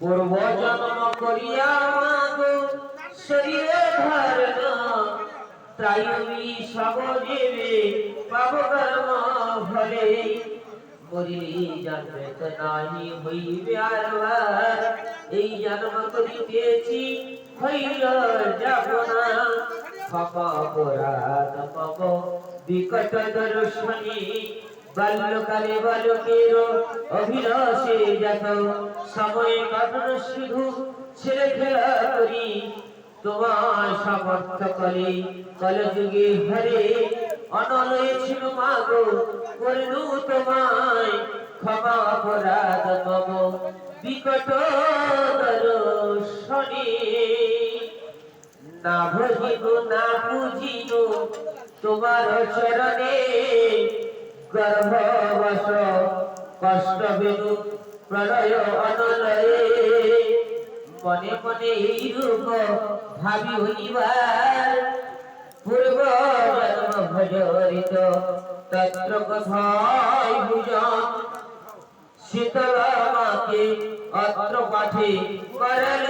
পূর্ব জন্ম করিয়া মাগো শরীরে ধারণ ত্রায়ুমি সবজীবে পাব কর্ম ফলে মরিলি জন্মে নাহি হইবে আর এই জন্ম করিতেছি হইল যাব না ক্ষমা অপরাধ পাব বিকট দর্শনী বাল্যকালে বালকের অভিলাষে যত সময় কাটানো শুধু ছেলে খেলা করি তোমার সমর্থ কলে কলযুগে হরে অনলয়ে ছিল মাগো করলু তোমায় ক্ষমা অপরাধ পাব বিকট দর্শনী না ভজিব না বুঝিব তোমার চরণে গর্ভবশ কষ্ট বেদু প্রলয় অনলয়ে মনে মনে এই রূপ ভাবি হইবার পূর্ব জন্ম ভজরিত তত্র কথায় ভুজন শীতলা মাকে অত্র পাঠে করল।